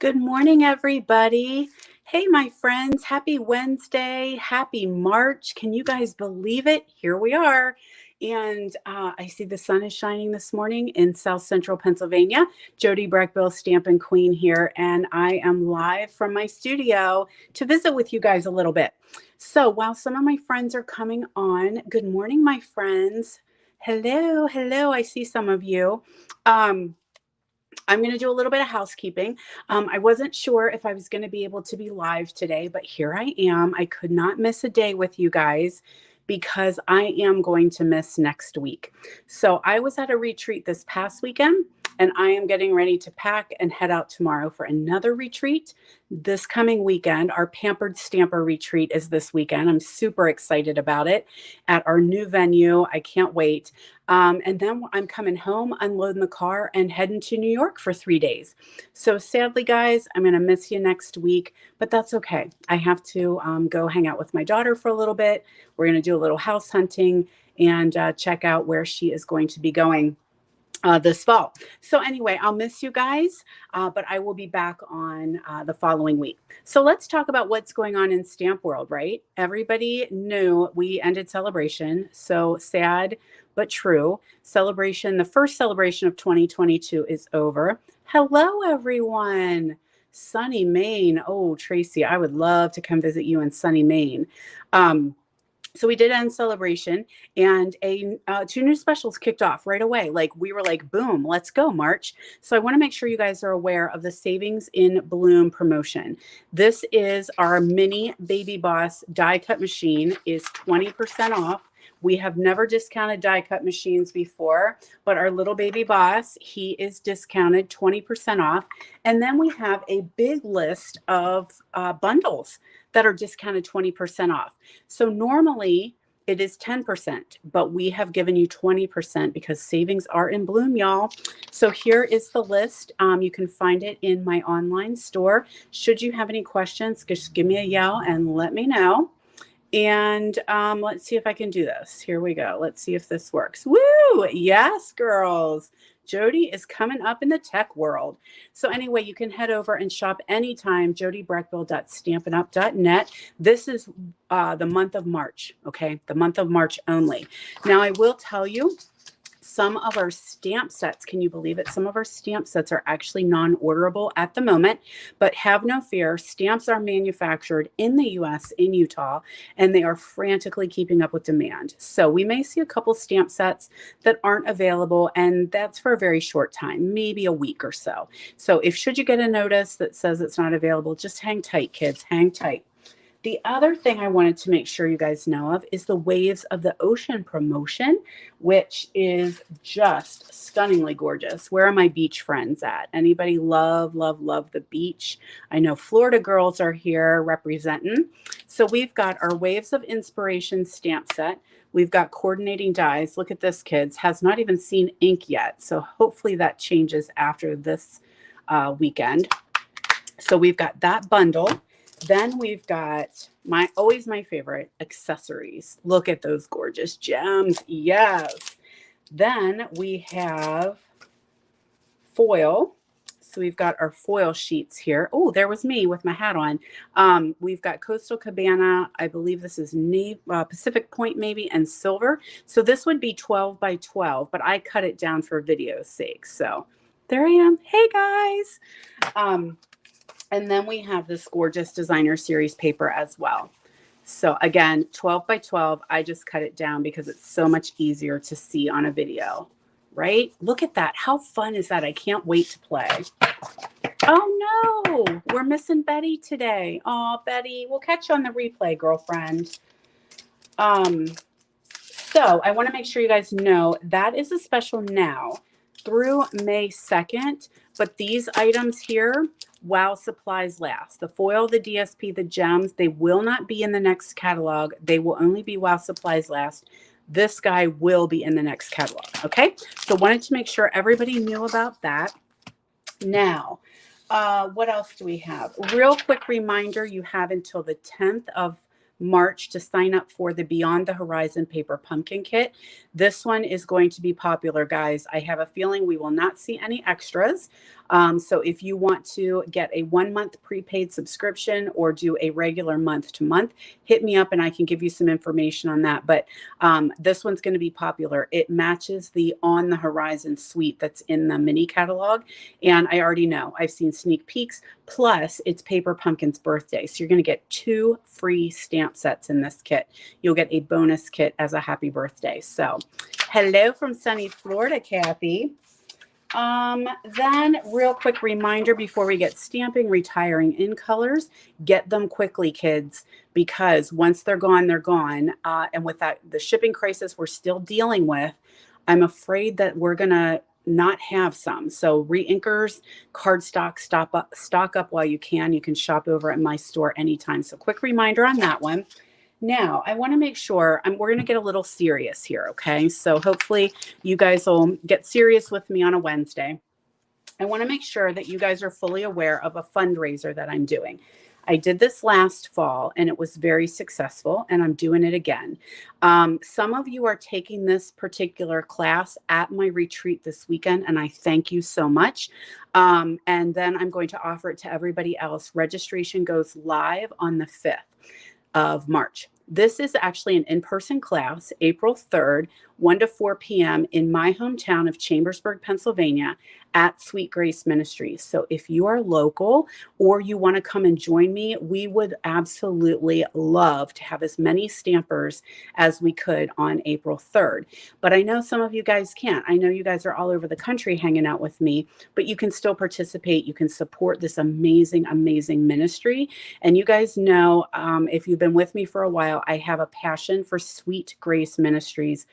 Good morning, everybody. Hey, my friends. Happy Wednesday. Happy March. Can you guys believe it? Here we are. And I see the sun is shining this morning in South Central Pennsylvania. Jody Brechbill, Stampin' Queen here. And I am live from my studio to visit with you guys a little bit. So while some of my friends are coming on, good morning, my friends. Hello, hello. I see some of you. I'm going to do a little bit of housekeeping. I wasn't sure if I was going to be able to be live today, but here I am. I could not miss a day with you guys because I am going to miss next week. So I was at a retreat this past weekend, and I am getting ready to pack and head out tomorrow for another retreat this coming weekend. Our Pampered Stamper retreat is this weekend. I'm super excited about it at our new venue. I can't wait. And then I'm coming home, unloading the car, and heading to New York for 3 days. So sadly, guys, I'm going to miss you next week, but that's okay. I have to go hang out with my daughter for a little bit. We're going to do a little house hunting and check out where she is going to be going this fall. So anyway, I'll miss you guys, but I will be back on the following week. So let's talk about what's going on in Stamp World, right? Everybody knew we ended Celebration. So sad, but true. Celebration, the first celebration of 2022 is over. Hello, everyone. Sunny Maine. Oh, Tracy, I would love to come visit you in sunny Maine. So we did end Celebration, and two new specials kicked off right away. Like we were like, boom, let's go, March. So I want to make sure you guys are aware of the Savings in Bloom promotion. This is our mini Baby Boss die cut machine is 20% off. We have never discounted die cut machines before, but our little Baby Boss, he is discounted 20% off. And then we have a big list of bundles that are discounted 20% off. So normally it is 10%, but we have given you 20% because savings are in bloom, y'all. So here is the list. You can find it in my online store. Should you have any questions, just give me a yell and let me know. And let's see if I can do this. Here we go. Let's see if this works. Woo! Yes, girls. Jody is coming up in the tech world. So anyway, you can head over and shop anytime, jodybrechbill.stampinup.net. This is the month of March, okay? The month of March only. Now, I will tell you, some of our stamp sets, can you believe it? Some of our stamp sets are actually non-orderable at the moment, but have no fear. Stamps are manufactured in the US, in Utah, and they are frantically keeping up with demand. So we may see a couple stamp sets that aren't available, and that's for a very short time, maybe a week or so. So should you get a notice that says it's not available, just hang tight, kids, hang tight. The other thing I wanted to make sure you guys know of is the Waves of the Ocean promotion, which is just stunningly gorgeous. Where are my beach friends at? Anybody love, love, love the beach? I know Florida girls are here representing. So we've got our Waves of Inspiration stamp set. We've got coordinating dies. Look at this, kids. Has not even seen ink yet. So hopefully that changes after this weekend. So we've got that bundle. Then we've got always my favorite, accessories. Look at those gorgeous gems. Yes. Then we have foil. So we've got our foil sheets here. Oh, there was me with my hat on. We've got Coastal Cabana. I believe this is Pacific Point maybe, and silver. So this would be 12 by 12, but I cut it down for video's sake. So there I am. Hey, guys. And then we have this gorgeous designer series paper as well. So again, 12 by 12, I just cut it down because it's so much easier to see on a video, right? Look at that. How fun is that? I can't wait to play. Oh no, we're missing Betty today. Oh, Betty, we'll catch you on the replay, girlfriend. So I want to make sure you guys know that is a special now through May 2nd, but these items here, while supplies last. The foil, the DSP, the gems, they will not be in the next catalog. They will only be while supplies last. This guy will be in the next catalog, okay? So wanted to make sure everybody knew about that. Now, what else do we have? Real quick reminder, you have until the 10th of March to sign up for the Beyond the Horizon paper pumpkin kit. This one is going to be popular, guys. I have a feeling we will not see any extras. So if you want to get a 1 month prepaid subscription or do a regular month to month, hit me up and I can give you some information on that. But this one's going to be popular. It matches the On the Horizon suite that's in the mini catalog. And I already know, I've seen sneak peeks. Plus, it's Paper Pumpkin's birthday. So you're going to get 2 free stamp sets in this kit. You'll get a bonus kit as a happy birthday. So hello from sunny Florida, Kathy. Then real quick reminder before we get stamping, retiring in colors, get them quickly, kids, because once they're gone, they're gone. And with that, the shipping crisis we're still dealing with, I'm afraid that we're going to not have some. So re-inkers, cardstock, stock up while you can. You can shop over at my store anytime. So quick reminder on that one. Now, I want to make sure we're going to get a little serious here, okay? So hopefully you guys will get serious with me on a Wednesday. I want to make sure that you guys are fully aware of a fundraiser that I'm doing. I did this last fall and it was very successful, and I'm doing it again. Some of you are taking this particular class at my retreat this weekend, and I thank you so much. And then I'm going to offer it to everybody else. Registration goes live on the 5th of March. This is actually an in-person class, April 3rd, 1 to 4 p.m. in my hometown of Chambersburg, Pennsylvania at Sweet Grace Ministries. So if you are local or you want to come and join me, we would absolutely love to have as many stampers as we could on April 3rd. But I know some of you guys can't. I know you guys are all over the country hanging out with me, but you can still participate. You can support this amazing, amazing ministry. And you guys know, if you've been with me for a while, I have a passion for Sweet Grace Ministries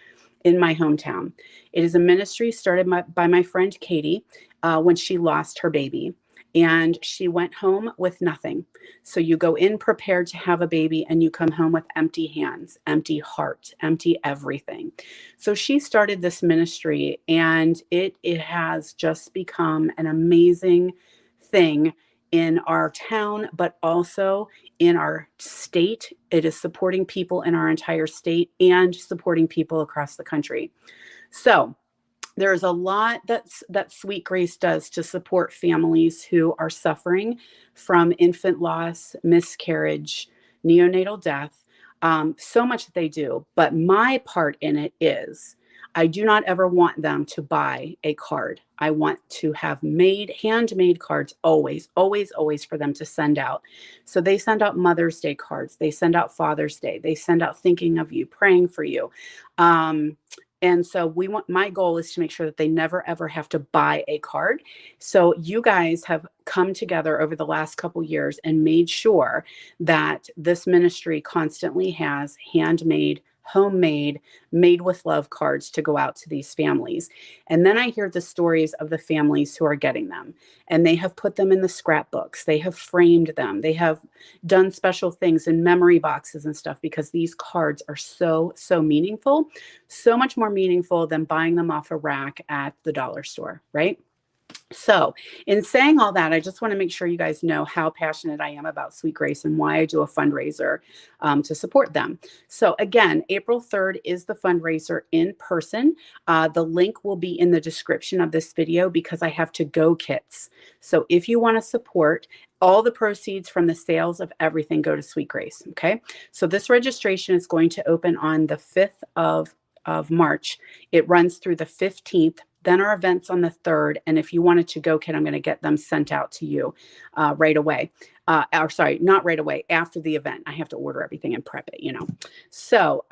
in my hometown. It is a ministry started by my friend Katie when she lost her baby, and she went home with nothing. So you go in prepared to have a baby and you come home with empty hands, empty heart, empty everything. So she started this ministry, and it has just become an amazing thing in our town, but also in our state. It is supporting people in our entire state and supporting people across the country. So there's a lot that Sweet Grace does to support families who are suffering from infant loss, miscarriage, neonatal death. So much that they do. But my part in it is I do not ever want them to buy a card. I want to have handmade cards always, always, always for them to send out. So they send out Mother's Day cards. They send out Father's Day. They send out thinking of you, praying for you. And so my goal is to make sure that they never, ever have to buy a card. So you guys have come together over the last couple years and made sure that this ministry constantly has handmade, homemade, made with love cards to go out to these families. And then I hear the stories of the families who are getting them, and they have put them in the scrapbooks. They have framed them. They have done special things in memory boxes and stuff, because these cards are so, so meaningful, so much more meaningful than buying them off a rack at the dollar store, right? So in saying all that, I just want to make sure you guys know how passionate I am about Sweet Grace and why I do a fundraiser to support them. So again, April 3rd is the fundraiser in person. The link will be in the description of this video because I have to-go kits. So if you want to support, all the proceeds from the sales of everything go to Sweet Grace, okay? So this registration is going to open on the 5th of March. It runs through the 15th. Then our event's on the 3rd. And if you want a to-go kit, I'm going to get them sent out to you right away. Or sorry, not right away, after the event. I have to order everything and prep it, you know. So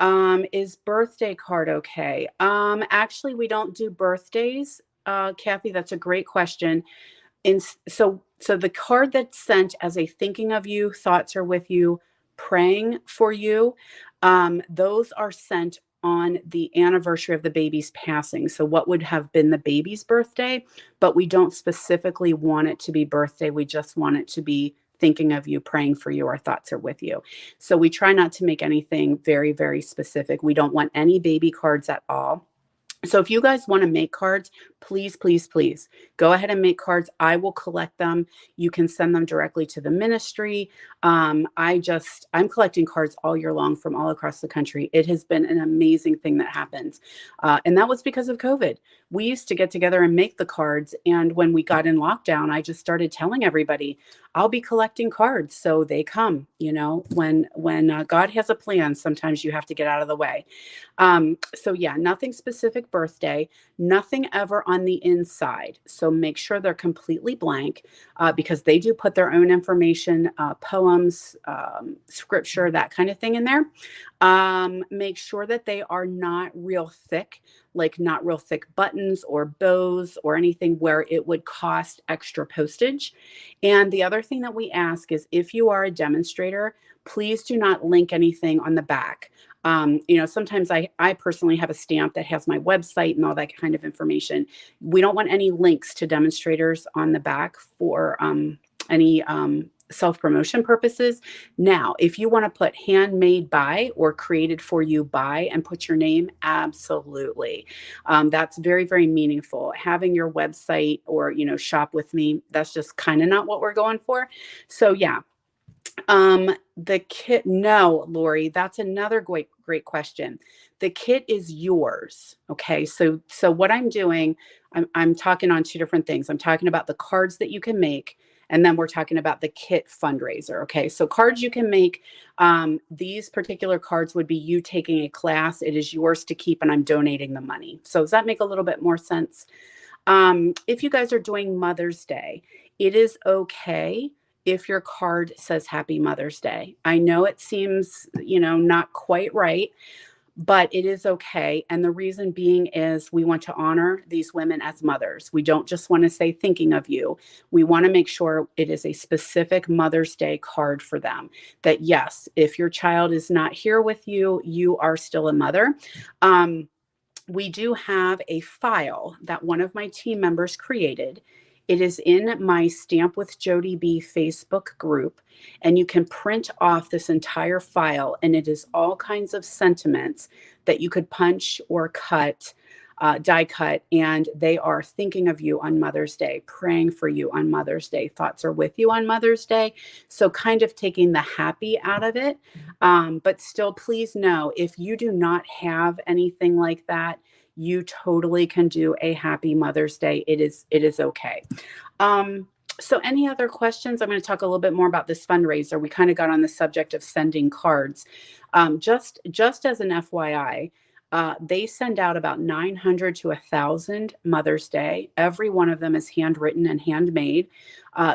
is birthday card okay? Actually, we don't do birthdays. Kathy, that's a great question. So the card that's sent as a thinking of you, thoughts are with you, praying for you, those are sent on the anniversary of the baby's passing. So what would have been the baby's birthday, but we don't specifically want it to be birthday. We just want it to be thinking of you, praying for you, our thoughts are with you. So we try not to make anything very, very specific. We don't want any baby cards at all. So if you guys want to make cards, please, please, please go ahead and make cards. I will collect them. You can send them directly to the ministry. I'm collecting cards all year long from all across the country. It has been an amazing thing that happens. And that was because of COVID. We used to get together and make the cards. And when we got in lockdown, I just started telling everybody, I'll be collecting cards. So they come, when God has a plan, sometimes you have to get out of the way. So yeah, nothing specific birthday, nothing ever on the inside. So make sure they're completely blank, because they do put their own information, poems, scripture, that kind of thing in there. Make sure that they are not real thick, like not real thick buttons or bows or anything where it would cost extra postage. And the other thing that we ask is, if you are a demonstrator, please do not link anything on the back. Sometimes I personally have a stamp that has my website and all that kind of information. We don't want any links to demonstrators on the back for any self-promotion purposes. Now, if you want to put handmade by or created for you by and put your name, absolutely. That's very, very meaningful. Having your website or, shop with me, that's just kind of not what we're going for. So yeah. The kit, no, Lori, that's another great question. The kit is yours. Okay. So what I'm doing, I'm talking on two different things. I'm talking about the cards that you can make, and then we're talking about the kit fundraiser. Okay. So cards you can make, these particular cards would be you taking a class. It is yours to keep, and I'm donating the money. So does that make a little bit more sense? If you guys are doing Mother's Day, it is okay if your card says Happy Mother's Day. I know it seems, not quite right, but it is okay. And the reason being is we want to honor these women as mothers. We don't just want to say thinking of you. We want to make sure it is a specific Mother's Day card for them. That yes, if your child is not here with you, you are still a mother. We do have a file that one of my team members created. It is in my Stamp with Jody B Facebook group, and you can print off this entire file, and it is all kinds of sentiments that you could punch or cut, die cut, and they are thinking of you on Mother's Day, praying for you on Mother's Day, thoughts are with you on Mother's Day. So kind of taking the happy out of it. But still, please know, if you do not have anything like that, you totally can do a Happy Mother's Day. It is okay. So any other questions? I'm going to talk a little bit more about this fundraiser. We kind of got on the subject of sending cards. Just as an FYI, they send out about 900 to 1,000 Mother's Day. Every one of them is handwritten and handmade.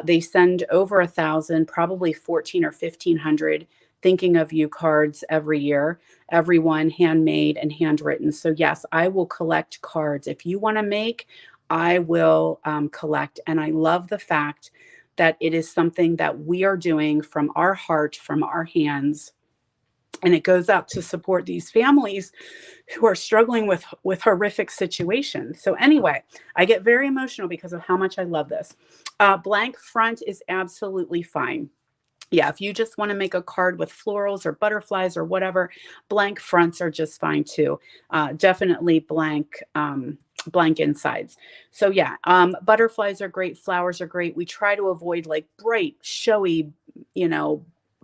They send over 1,000, probably 14 or 1,500 thinking of you cards every year, everyone handmade and handwritten. So yes, I will collect cards. If you want to make, I will collect. And I love the fact that it is something that we are doing from our heart, from our hands. And it goes out to support these families who are struggling with horrific situations. So anyway, I get very emotional because of how much I love this. Blank front is absolutely fine. Yeah, if you just want to make a card with florals or butterflies or whatever, blank fronts are just fine too. Definitely blank insides. So yeah, butterflies are great. Flowers are great. We try to avoid like bright, showy,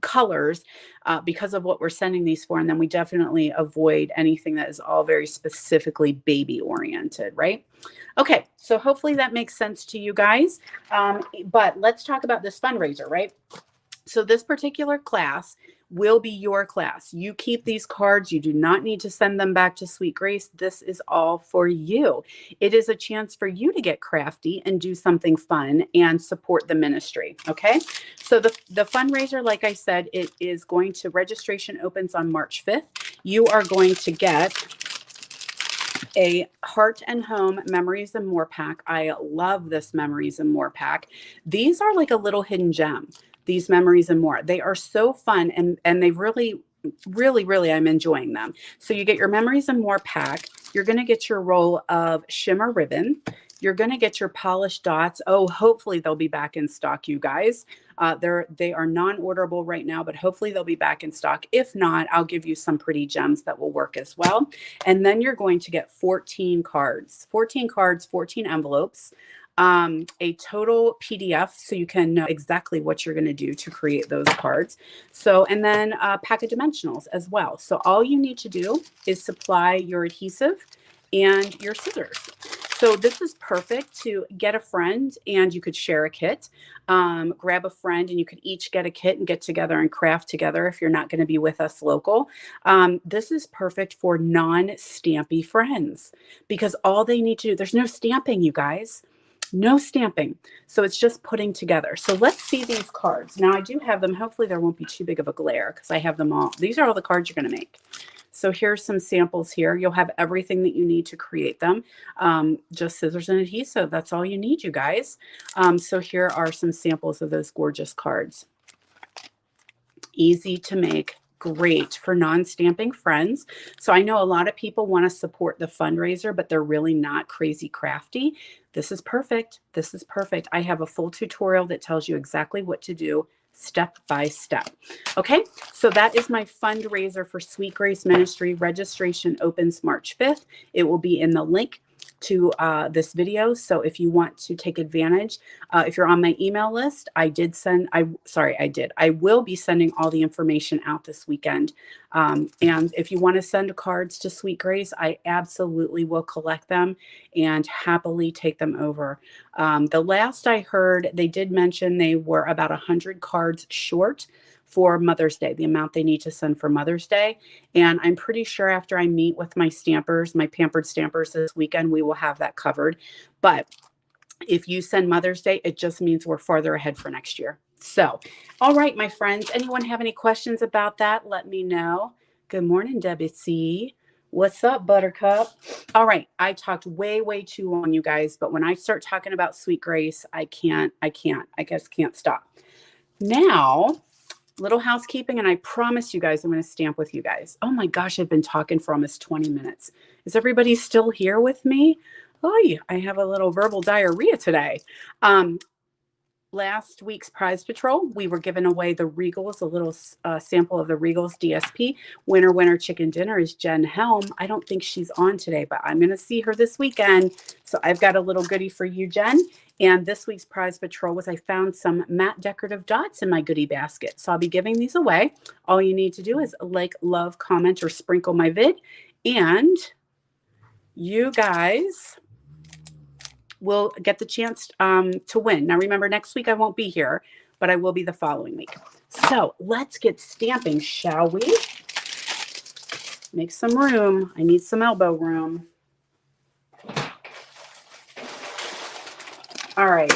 colors because of what we're sending these for. And then we definitely avoid anything that is all very specifically baby oriented, right? Okay, so hopefully that makes sense to you guys. But let's talk about this fundraiser, right? So this particular class will be your class. You keep these cards. You do not need to send them back to Sweet Grace. This is all for you. It is a chance for you to get crafty and do something fun and support the ministry. Okay. So the fundraiser, like I said, it is going to, registration opens on March 5th. You are going to get a Heart and Home Memories and More pack. I love this Memories and More pack. These are like a little hidden gem. These Memories and More. They are so fun, and they really, I'm enjoying them. So you get your Memories and More pack. You're going to get your roll of shimmer ribbon. you're going to get your polished dots. Oh, hopefully they'll be back in stock, you guys. They are non-orderable right now, but hopefully they'll be back in stock. If not, I'll give you some pretty gems that will work as well. And then you're going to get 14 cards, 14 envelopes, a total PDF so you can know exactly what you're going to do to create those cards. So, and then a pack of dimensionals as well. So all you need to do is supply your adhesive and your scissors. So this is perfect to get a friend and you could share a kit. Grab a friend and you could each get a kit and get together and craft together if you're not going to be with us local. This is perfect for non-stampy friends because all they need to do, there's no stamping, you guys. No stamping. So it's just putting together. So let's see these cards. Now I do have them. Hopefully there won't be too big of a glare because I have them all. These are all the cards you're going to make. So here's some samples here. You'll have everything that you need to create them. Just scissors and adhesive. That's all you need, you guys. So here are some samples of those gorgeous cards. Easy to make. Great for non-stamping friends. So I know a lot of people want to support the fundraiser, but they're really not crazy crafty. This is perfect. This is perfect. I have a full tutorial that tells you exactly what to do step by step. Okay, so that is my fundraiser for Sweet Grace Ministry. Registration opens March 5th. It will be in the link to this video. So if you want to take advantage, if you're on my email list, I will be sending all the information out this weekend. And if you want to send cards to Sweet Grace, I absolutely will collect them and happily take them over. The last I heard, they did mention they were about 100 cards short for Mother's Day, the amount they need to send for Mother's Day. And I'm pretty sure after I meet with my stampers, my pampered stampers this weekend, we will have that covered. But if you send Mother's Day, it just means we're farther ahead for next year. So, all right, my friends, anyone have any questions about that? Let me know. Good morning, Debbie C. What's up, Buttercup? All right, I talked way too long, you guys, but when I start talking about Sweet Grace, I just can't stop. Now, little housekeeping, and I promise you guys I'm going to stamp with you guys. Oh my gosh, I've been talking for almost 20 minutes. Is everybody still here with me? Oh, I have a little verbal diarrhea today. Last week's prize patrol, we were giving away the Regals, a little sample of the Regals DSP. Winner chicken dinner is Jen Helm. I don't think she's on today, but I'm going to see her this weekend. So I've got a little goodie for you, Jen. And this week's prize patrol was I found some matte decorative dots in my goodie basket. So I'll be giving these away. All you need to do is like, love, comment, or sprinkle my vid. And you guys will get the chance to win. Now, remember, next week I won't be here, but I will be the following week. So let's get stamping, shall we? Make some room. I need some elbow room. All right.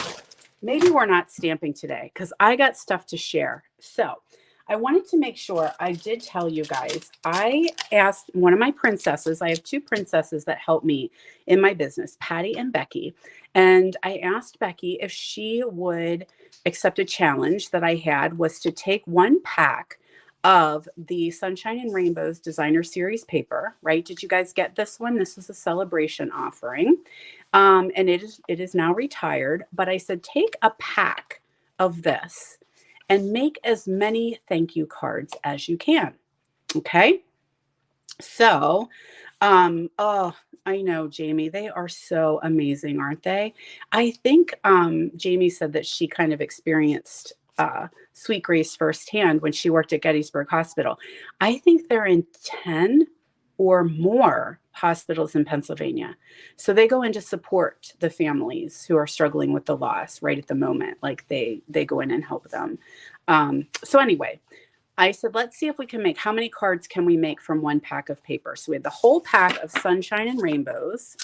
Maybe we're not stamping today because I got stuff to share. So I wanted to make sure I did tell you guys, I asked one of my princesses, I have two princesses that help me in my business, Patty and Becky. And I asked Becky if she would accept a challenge that I had was to take one pack of the Sunshine and Rainbows Designer Series paper, right? Did you guys get this one? This was a celebration offering. And it is now retired, but I said, take a pack of this and make as many thank you cards as you can. Okay. So, oh, I know, Jamie, they are so amazing, aren't they? I think Jamie said that she kind of experienced Sweet Grace firsthand when she worked at Gettysburg Hospital. I think they're in 10 or more hospitals in Pennsylvania. So they go in to support the families who are struggling with the loss right at the moment. Like they go in and help them. So anyway, I said, let's see if we can make, how many cards can we make from one pack of paper? So we had the whole pack of Sunshine and Rainbows.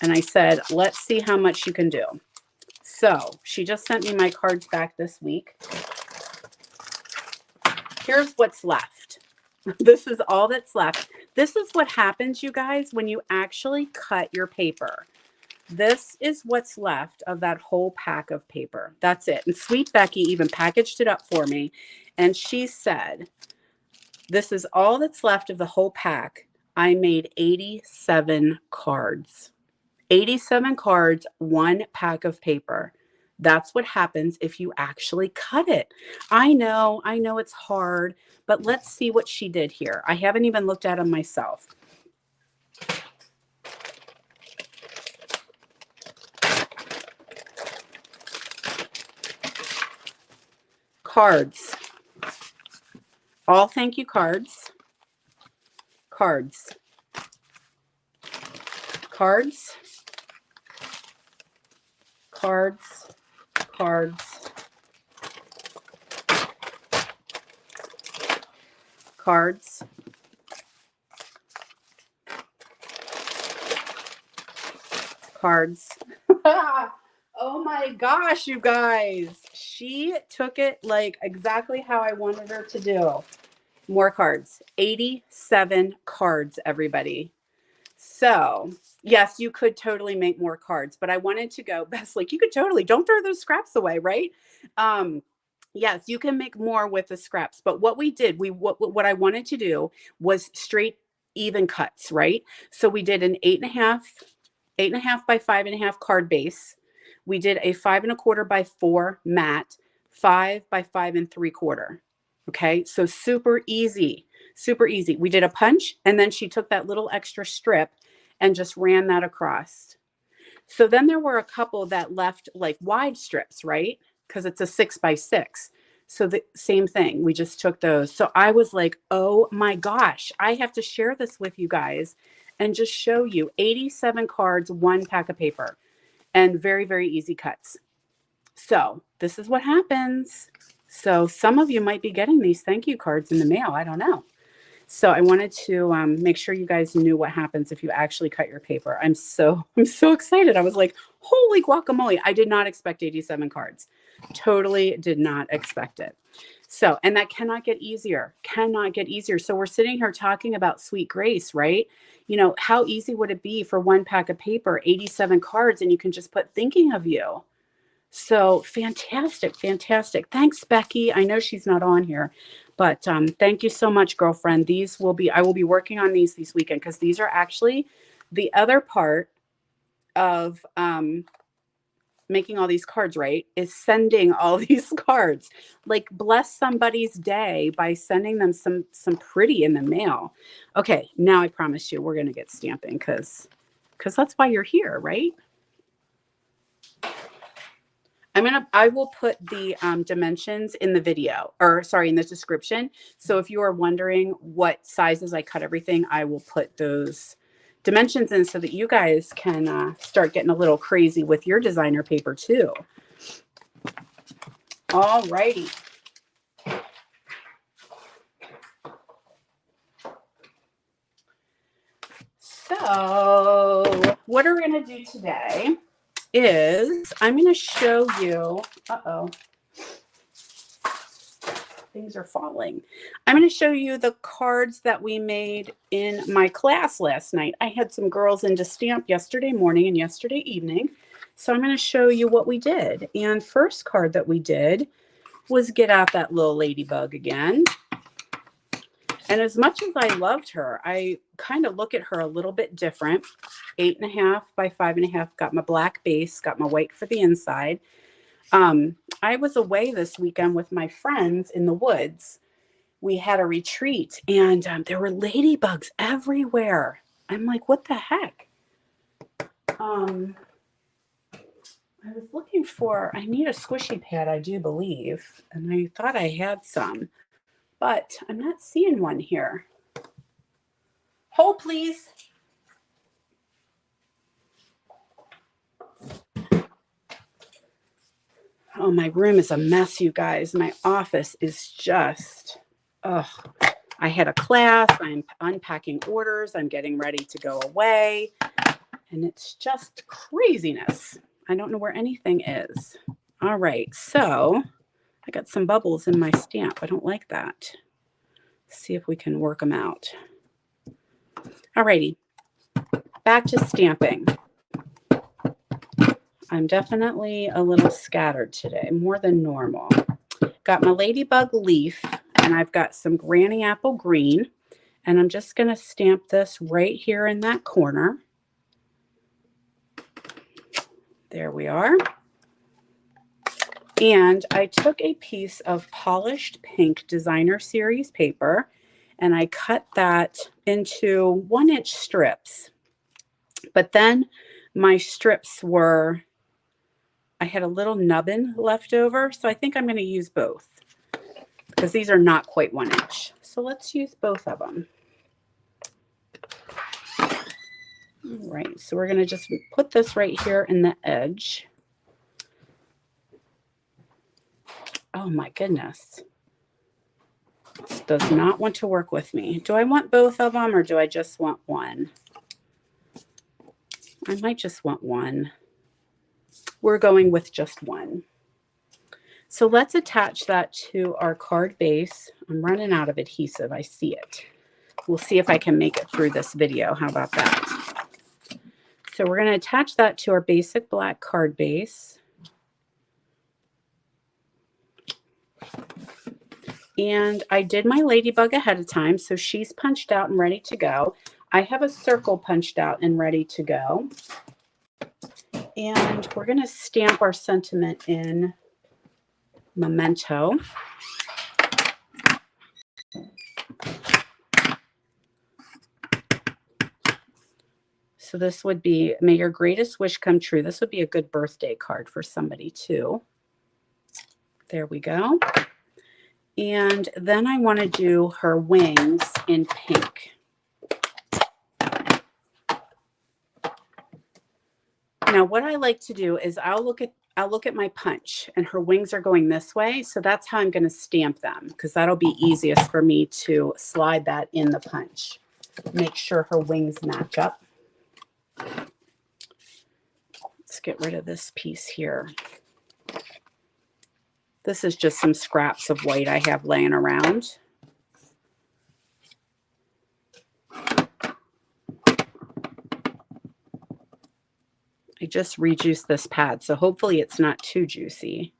And I said, let's see how much you can do. So she just sent me my cards back this week. Here's what's left. This is all that's left. This is what happens, you guys, when you actually cut your paper. This is what's left of that whole pack of paper. That's it. And Sweet Becky even packaged it up for me. And she said, this is all that's left of the whole pack. I made 87 cards. 87 cards, 1 pack of paper. That's what happens if you actually cut it. I know it's hard, but let's see what she did here. I haven't even looked at them myself. Cards. All thank you cards. Cards. Cards. Cards. Cards. Cards. Cards. Oh my gosh, you guys. She took it like exactly how I wanted her to do. More cards. 87 cards, everybody. So, yes, you could totally make more cards, but I wanted to go best. Like, you could totally, don't throw those scraps away, right? Yes, you can make more with the scraps. But what we did, what I wanted to do was straight even cuts, right? So we did an 8.5 by 5.5 card base. We did a 5.25 by 4 mat, 5 by 5 3/4. Okay, so super easy, super easy. We did a punch, and then she took that little extra strip and just ran that across. So then there were a couple that left like wide strips, right? Because it's a 6 by 6. So the same thing, we just took those. So I was like, oh my gosh, I have to share this with you guys and just show you 87 cards, 1 pack of paper, and very, very easy cuts. So this is what happens. So some of you might be getting these thank you cards in the mail. I don't know. So I wanted to make sure you guys knew what happens if you actually cut your paper. I'm so excited. I was like, holy guacamole. I did not expect 87 cards. Totally did not expect it. So, and that cannot get easier, cannot get easier. So we're sitting here talking about Sweet Grace, right? You know, how easy would it be for 1 pack of paper, 87 cards, and you can just put thinking of you. So fantastic, fantastic. Thanks, Becky. I know she's not on here, but thank you so much, girlfriend. I will be working on these this weekend because these are actually the other part of making all these cards, right, is sending all these cards. Like, bless somebody's day by sending them some pretty in the mail. Okay, now I promise you we're going to get stamping because that's why you're here, right? I will put the dimensions in the video, or sorry, in the description. So if you are wondering what sizes I cut everything, I will put those dimensions in so that you guys can start getting a little crazy with your designer paper too. All righty. So what are we going to do today is I'm going to show you, things are falling. I'm going to show you the cards that we made in my class last night. I had some girls in to stamp yesterday morning and yesterday evening. So I'm going to show you what we did. And first card that we did was get out that little ladybug again. And as much as I loved her, I kind of look at her a little bit different. 8.5 by 5.5, got my black base, got my white for the inside. I was away this weekend with my friends in the woods. We had a retreat and there were ladybugs everywhere. I'm like, what the heck? I was looking for, I need a squishy pad, I do believe. And I thought I had some, but I'm not seeing one here. Hold, please. Oh, my room is a mess, you guys. My office is just, I had a class. I'm unpacking orders. I'm getting ready to go away. And it's just craziness. I don't know where anything is. All right. So I got some bubbles in my stamp. I don't like that. Let's see if we can work them out. All righty. Back to stamping. I'm definitely a little scattered today, more than normal. Got my ladybug leaf, and I've got some granny apple green, and I'm just going to stamp this right here in that corner. There we are. And I took a piece of polished pink designer series paper and I cut that into 1-inch strips. But then my strips were, I had a little nubbin left over, so I think I'm going to use both because these are not quite 1 inch. So let's use both of them. All right, so we're going to just put this right here in the edge. Oh my goodness. This does not want to work with me. Do I want both of them or do I just want one? I might just want one. We're going with just one. So let's attach that to our card base. I'm running out of adhesive. I see it. We'll see if I can make it through this video. How about that? So we're going to attach that to our basic black card base. And I did my ladybug ahead of time, so she's punched out and ready to go. I have a circle punched out and ready to go. And we're going to stamp our sentiment in Memento. So this would be, may your greatest wish come true. This would be a good birthday card for somebody too. There we go. And then I want to do her wings in pink. Now what I like to do is I'll look at my punch and her wings are going this way. So that's how I'm going to stamp them because that'll be easiest for me to slide that in the punch. Make sure her wings match up. Let's get rid of this piece here. This is just some scraps of white I have laying around. I just rejuiced this pad, so hopefully it's not too juicy.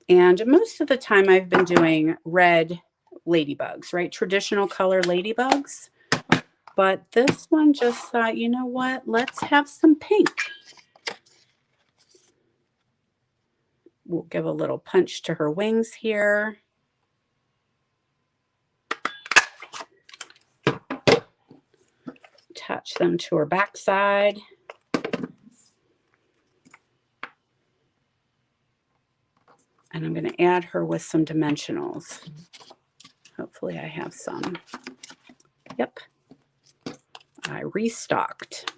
And most of the time I've been doing red ladybugs, right? Traditional color ladybugs. But this one just thought, you know what? Let's have some pink. We'll give a little punch to her wings here. Attach them to her backside. And I'm going to add her with some dimensionals. Hopefully I have some. Yep. I restocked.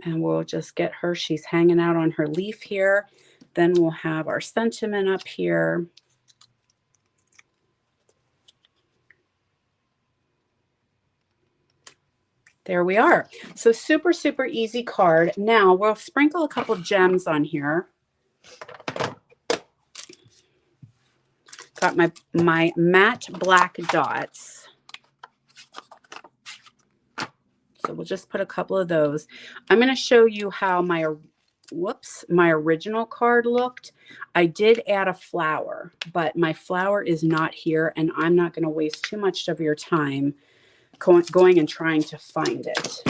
And we'll just get her, she's hanging out on her leaf here. Then we'll have our sentiment up here. There we are. So super, super easy card. Now we'll sprinkle a couple gems on here. Got my matte black dots. So we'll just put a couple of those. I'm going to show you how my original card looked. I did add a flower, but my flower is not here, and I'm not going to waste too much of your time going and trying to find it.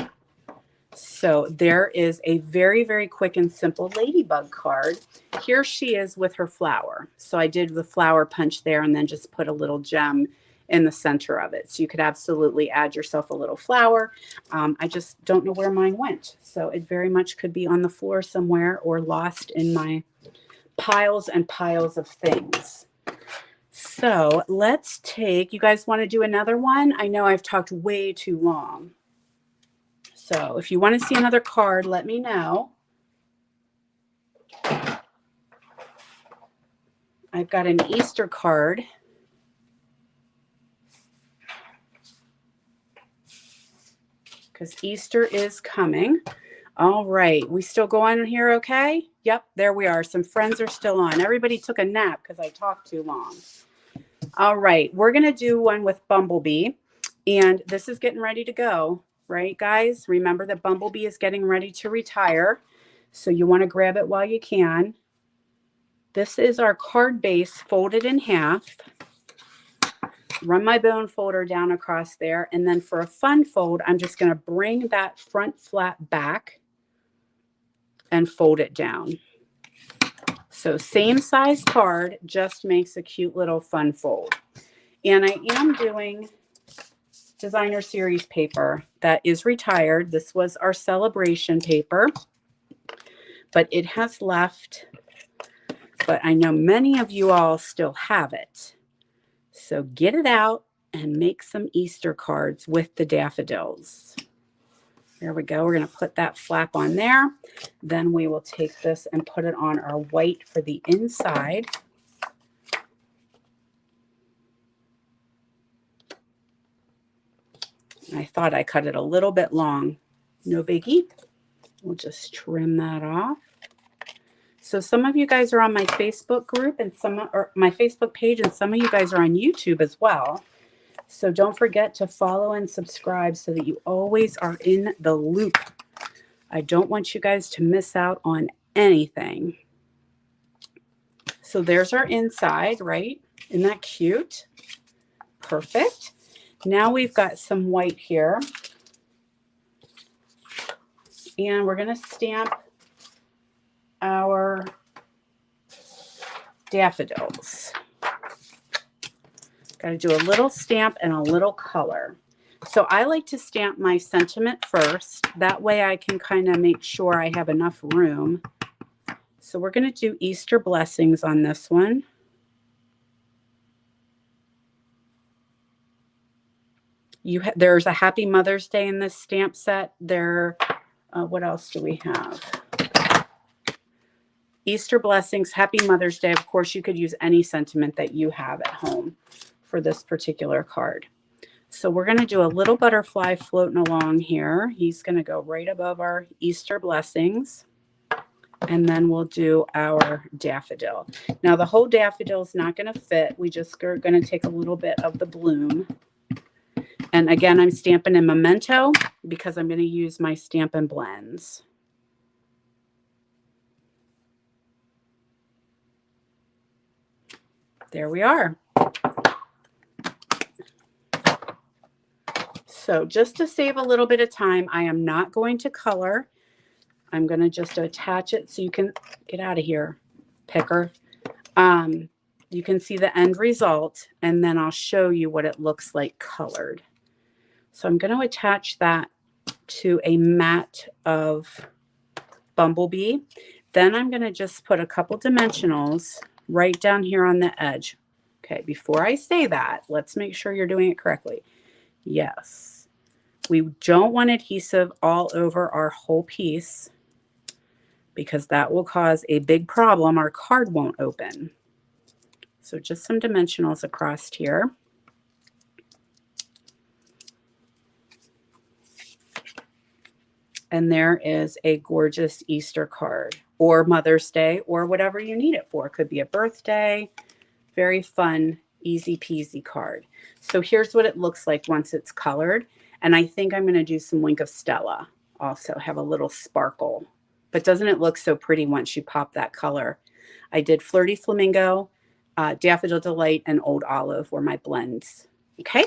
So there is a very, very quick and simple ladybug card. Here she is with her flower. So I did the flower punch there and then just put a little gem in the center of it. So you could absolutely add yourself a little flower. I just don't know where mine went. So it very much could be on the floor somewhere or lost in my piles and piles of things. So let's take, you guys want to do another one? I know I've talked way too long. So if you want to see another card, let me know. I've got an Easter card. Because Easter is coming. All right, we still go on here okay? Yep, there we are. Some friends are still on. Everybody took a nap because I talked too long. All right, we're going to do one with Bumblebee. And this is getting ready to go, right, guys? Remember that Bumblebee is getting ready to retire. So you want to grab it while you can. This is our card base folded in half. run my bone folder down across there. And then for a fun fold, I'm just going to bring that front flap back and fold it down. So same size card, just makes a cute little fun fold. And I am doing designer series paper that is retired. This was our celebration paper, but it has left. But I know many of you all still have it. So get it out and make some Easter cards with the daffodils. There we go. We're going to put that flap on there. Then we will take this and put it on our white for the inside. I thought I cut it a little bit long. No biggie. We'll just trim that off. So some of you guys are on my Facebook group and my Facebook page, and some of you guys are on YouTube as well. So don't forget to follow and subscribe so that you always are in the loop. I don't want you guys to miss out on anything. So there's our inside, right? Isn't that cute? Perfect. Now we've got some white here. And we're going to stamp our daffodils. Got to do a little stamp and a little color. So I like to stamp my sentiment first. That way I can kind of make sure I have enough room. So we're going to do Easter blessings on this one. There's a Happy Mother's Day in this stamp set. What else do we have? Easter blessings, Happy Mother's Day. Of course, you could use any sentiment that you have at home for this particular card. So we're going to do a little butterfly floating along here. He's going to go right above our Easter blessings. And then we'll do our daffodil. Now the whole daffodil is not going to fit. We just are going to take a little bit of the bloom. And again, I'm stamping in Memento because I'm going to use my Stampin' Blends. There we are. So just to save a little bit of time, I am not going to color. I'm going to just attach it so you can get out of here, picker. You can see the end result, and then I'll show you what it looks like colored. So I'm going to attach that to a mat of Bumblebee. Then I'm going to just put a couple dimensionals right down here on the edge. Okay, before I say that, let's make sure you're doing it correctly. Yes. We don't want adhesive all over our whole piece because that will cause a big problem. Our card won't open. So just some dimensionals across here. And there is a gorgeous Easter card, or Mother's Day, or whatever you need it for. It could be a birthday. Very fun, easy peasy card. So here's what it looks like once it's colored. And I think I'm going to do some Wink of Stella. Also have a little sparkle. But doesn't it look so pretty once you pop that color? I did Flirty Flamingo, Daffodil Delight, and Old Olive were my blends. Okay,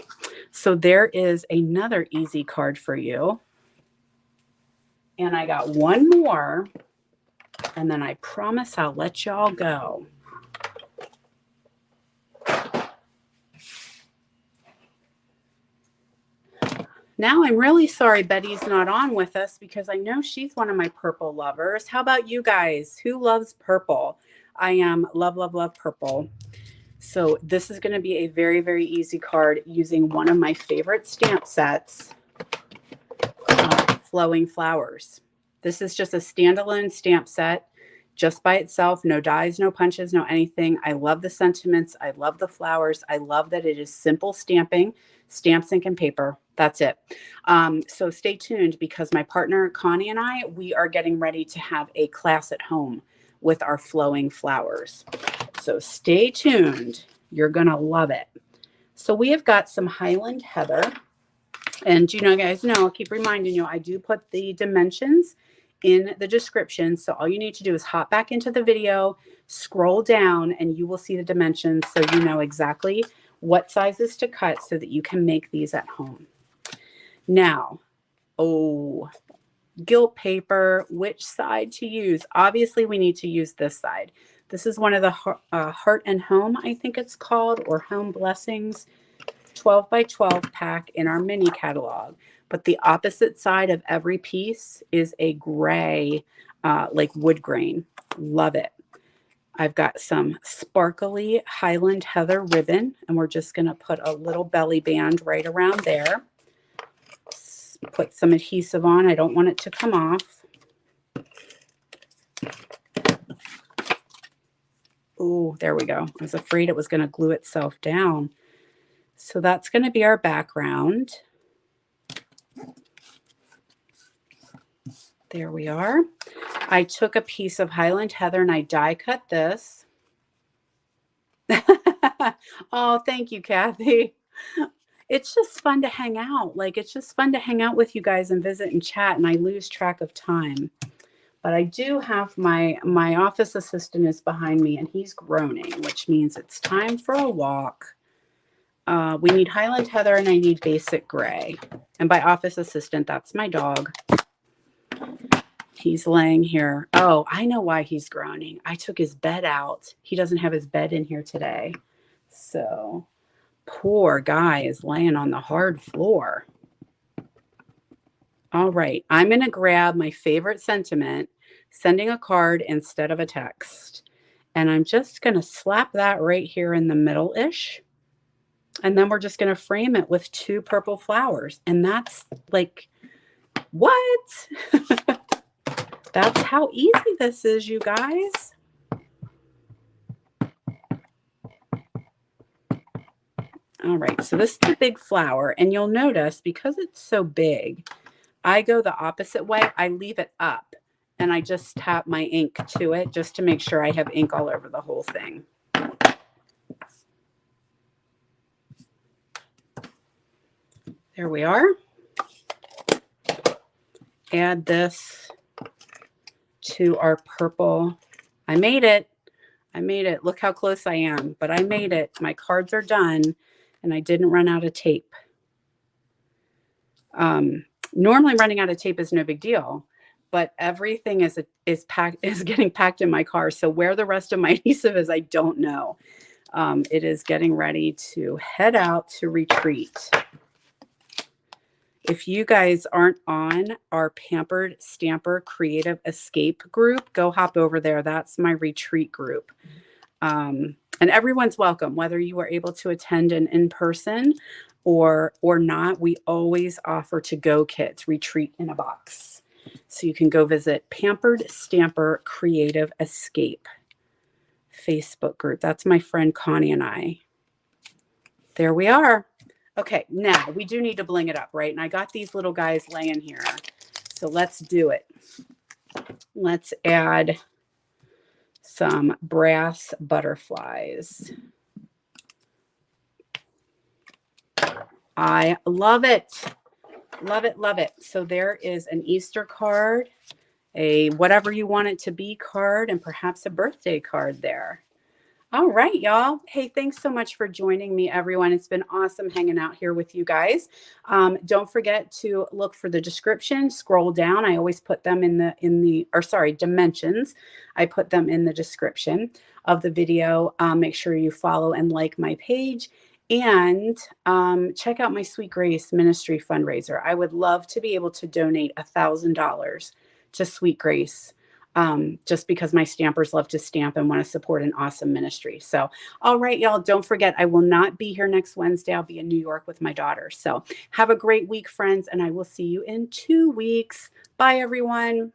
so there is another easy card for you. And I got one more, and then I promise I'll let y'all go. Now I'm really sorry Betty's not on with us because I know she's one of my purple lovers. How about you guys? Who loves purple? I am love, love, love purple. So this is going to be a very, very easy card using one of my favorite stamp sets, Flowing Flowers. This is just a standalone stamp set just by itself. No dies, no punches, no anything. I love the sentiments. I love the flowers. I love that it is simple stamping, stamps, ink, and paper. That's it. So stay tuned because my partner Connie and I, we are getting ready to have a class at home with our Flowing Flowers. So stay tuned. You're going to love it. So we have got some Highland Heather. And you know, guys, know, I'll keep reminding you, I do put the dimensions in the description. So all you need to do is hop back into the video, scroll down, and you will see the dimensions so you know exactly what sizes to cut so that you can make these at home. Now, gilt paper, which side to use? Obviously, we need to use this side. This is one of the Heart and Home, I think it's called, or Home Blessings 12 by 12 pack in our mini catalog. But the opposite side of every piece is a gray, like wood grain. Love it. I've got some sparkly Highland Heather ribbon, and we're just going to put a little belly band right around there. Put some adhesive on. I don't want it to come off. Oh, there we go. I was afraid it was going to glue itself down. So that's going to be our background. There we are. I took a piece of Highland Heather and I die cut this. Oh, thank you, Kathy. It's just fun to hang out. Like, it's just fun to hang out with you guys and visit and chat, and I lose track of time. But I do have my office assistant is behind me, and he's groaning, which means it's time for a walk. We need Highland Heather, and I need basic gray. And by office assistant, that's my dog. He's laying here. Oh, I know why he's groaning. I took his bed out. He doesn't have his bed in here today. So poor guy is laying on the hard floor. All right. I'm going to grab my favorite sentiment, sending a card instead of a text. And I'm just going to slap that right here in the middle-ish. And then we're just going to frame it with 2 purple flowers. And that's like, what? That's how easy this is, you guys. All right, so this is the big flower, and you'll notice because it's so big, I go the opposite way. I leave it up, and I just tap my ink to it just to make sure I have ink all over the whole thing. There we are. Add this to our purple. I made it. I made it. Look how close I am, but I made it. My cards are done, and I didn't run out of tape. Normally running out of tape is no big deal, but everything is getting packed in my car. So where the rest of my adhesive is, I don't know. It is getting ready to head out to retreat. If you guys aren't on our Pampered Stamper Creative Escape group, go hop over there. That's my retreat group. And everyone's welcome, whether you are able to attend in person or not. We always offer to-go kits, retreat in a box. So you can go visit Pampered Stamper Creative Escape Facebook group. That's my friend Connie and I. There we are. Okay, now we do need to bling it up, right? And I got these little guys laying here. So let's do it. Let's add some brass butterflies. I love it. Love it, love it. So there is an Easter card, a whatever you want it to be card, and perhaps a birthday card there. All right, y'all. Hey, thanks so much for joining me, everyone. It's been awesome hanging out here with you guys. Don't forget to look for the description. Scroll down. I always put them dimensions. I put them in the description of the video. Make sure you follow and like my page. And check out my Sweet Grace Ministry fundraiser. I would love to be able to donate $1,000 to Sweet Grace. Just because my stampers love to stamp and want to support an awesome ministry. So, all right, y'all, don't forget, I will not be here next Wednesday. I'll be in New York with my daughter. So have a great week, friends, and I will see you in 2 weeks. Bye, everyone.